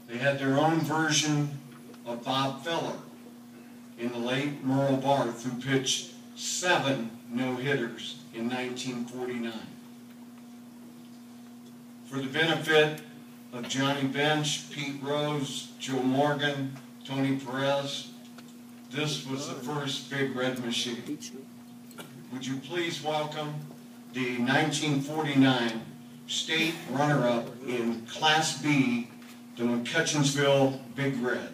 They had their own version of Bob Feller in the late Merle Barth, who pitched 7 no-hitters in 1949. For the benefit of Johnny Bench, Pete Rose, Joe Morgan, Tony Perez, this was the first Big Red Machine. Would you please welcome the 1949 state runner-up in Class B, the McCutcheonsville Big Red.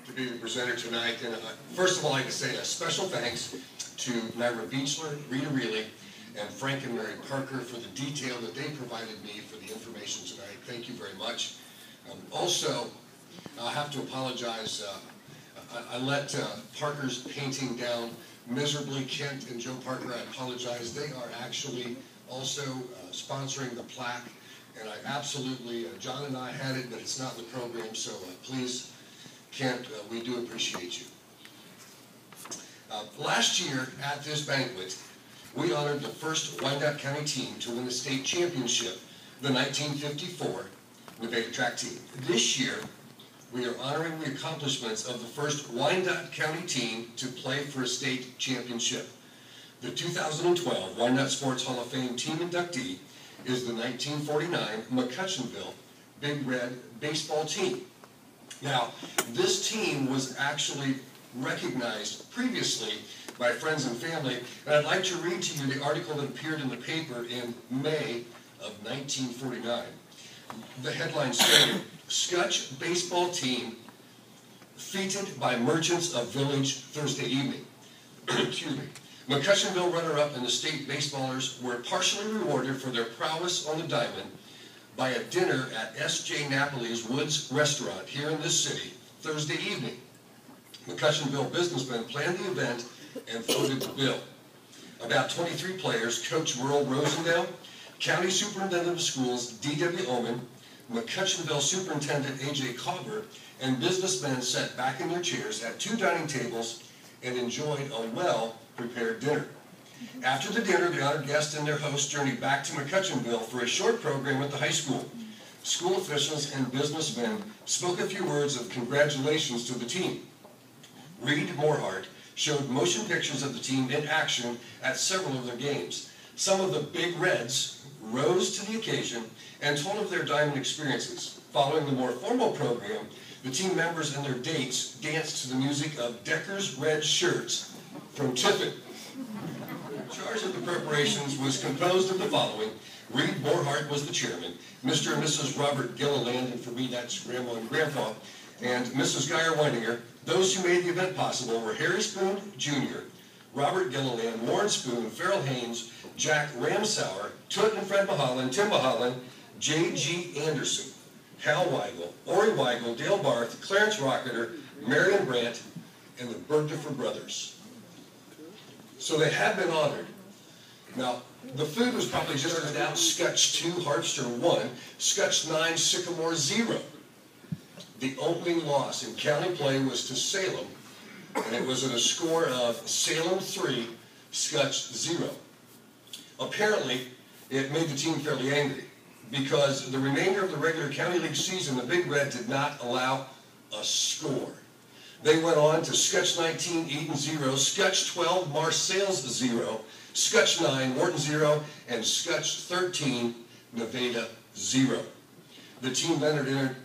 To be the presenter tonight, and first of all, I'd like to say a special thanks to Myra Beechler, Rita Reilly, and Frank and Mary Parker for the detail that they provided me for the information tonight. Thank you very much. Also, I have to apologize. I let Parker's painting down miserably. Kent and Joe Parker, I apologize. They are actually also sponsoring the plaque, and I absolutely, John and I had it, but it's not in the program, so please, Kent, we do appreciate you. Last year at this banquet, we honored the first Wyandot County team to win the state championship, the 1954 Nevada track team. This year, we are honoring the accomplishments of the first Wyandot County team to play for a state championship. The 2012 Wyandot Sports Hall of Fame team inductee is the 1949 McCutcheonville Big Red baseball team. Now, this team was actually recognized previously by friends and family, and I'd like to read to you the article that appeared in the paper in May of 1949. The headline stated, Scutch baseball team feted by Merchants of Village Thursday evening. Excuse me. McCutcheonville runner-up and the state baseballers were partially rewarded for their prowess on the diamond by a dinner at S.J. Napoli's Woods Restaurant here in this city Thursday evening. McCutcheonville businessmen planned the event and footed the bill. About 23 players, Coach Merle Rosendale, County Superintendent of Schools D.W. Oman, McCutcheonville Superintendent A.J. Cobber, and businessmen sat back in their chairs at 2 dining tables and enjoyed a well-prepared dinner. After the dinner, the honored guests and their hosts journeyed back to McCutcheonville for a short program at the high school. School officials and businessmen spoke a few words of congratulations to the team. Reed Morehart showed motion pictures of the team in action at several of their games. Some of the Big Reds rose to the occasion and told of their diamond experiences. Following the more formal program, the team members and their dates danced to the music of Decker's Red Shirts from Tiffin. In charge of the preparations was composed of the following. Reed Morehart was the chairman, Mr. and Mrs. Robert Gilliland, and for me that's Grandma and Grandpa, and Mrs. Geyer Weininger. Those who made the event possible were Harry Spoon, Jr., Robert Gilliland, Warren Spoon, Farrell Haynes, Jack Ramsauer, Toot and Fred Mahalan, Tim Mahalan, J.G. Anderson, Hal Weigel, Ori Weigel, Dale Barth, Clarence Rocketer, Marion Brandt, and the Bergdorfer brothers. So they have been honored. Now, the food was probably just started out Scutch 2, Harvester 1, Scutch 9, Sycamore 0. The opening loss in county play was to Salem, and it was at a score of Salem 3, Scutch 0. Apparently, it made the team fairly angry, because the remainder of the regular county league season, the Big Red did not allow a score. They went on to Scutch 19, Eden 0, Scutch 12, Marseilles 0, Scutch 9, Wharton 0, and Scutch 13, Nevada 0. The team then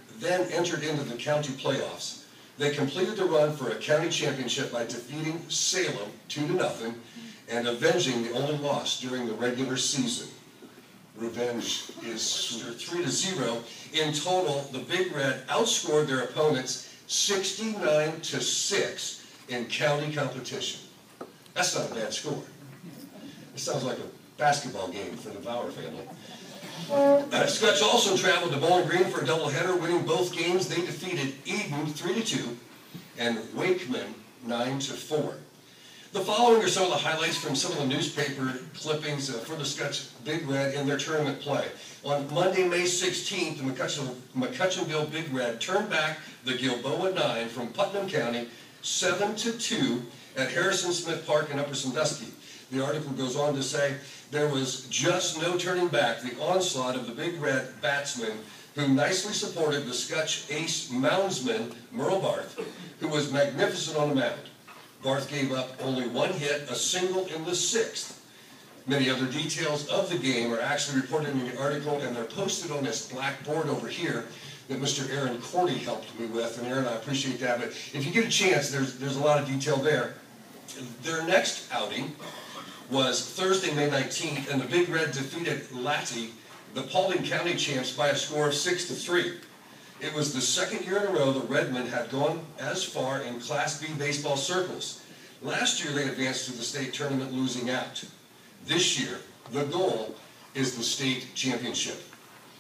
entered into the county playoffs. They completed the run for a county championship by defeating Salem 2-0 and avenging the only loss during the regular season. Revenge is 3-0. In total, the Big Red outscored their opponents 69-6 in county competition. That's not a bad score. It sounds like a basketball game for the Bauer family. Scutch also traveled to Bowling Green for a doubleheader, winning both games. They defeated Eden 3-2 and Wakeman 9-4. The following are some of the highlights from some of the newspaper clippings for the Scutch Big Red in their tournament play. On Monday, May 16th, the McCutcheonville Big Red turned back the Gilboa 9 from Putnam County 7-2 at Harrison Smith Park in Upper Sandusky. The article goes on to say, there was just no turning back the onslaught of the Big Red batsmen who nicely supported the Scutch ace moundsman, Merle Barth, who was magnificent on the mound. Barth gave up only one hit, a single in the sixth. Many other details of the game are actually reported in the article, and they're posted on this black board over here that Mr. Aaron Cordy helped me with. And Aaron, I appreciate that. But if you get a chance, there's a lot of detail there. Their next outing was Thursday, May 19th, and the Big Red defeated Latty, the Paulding County champs, by a score of 6-3. It was the second year in a row that Redmond had gone as far in Class B baseball circles. Last year, they advanced to the state tournament, losing out. This year, the goal is the state championship.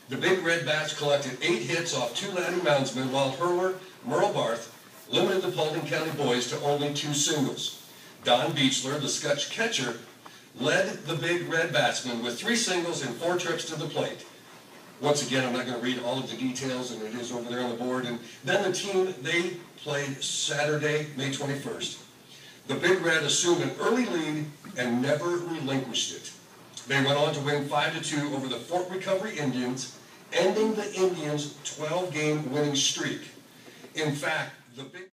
The Big Red Bats collected 8 hits off 2 Laddie moundsmen, while hurler Merle Barth limited the Paulding County boys to only 2 singles. Don Beechler, the Scutch catcher, led the Big Red batsmen with 3 singles and 4 trips to the plate. Once again, I'm not going to read all of the details, and it is over there on the board. And then the team, they played Saturday, May 21st. The Big Red assumed an early lead and never relinquished it. They went on to win 5-2 over the Fort Recovery Indians, ending the Indians' 12-game winning streak. In fact, the Big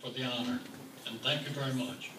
for the honor, and thank you very much.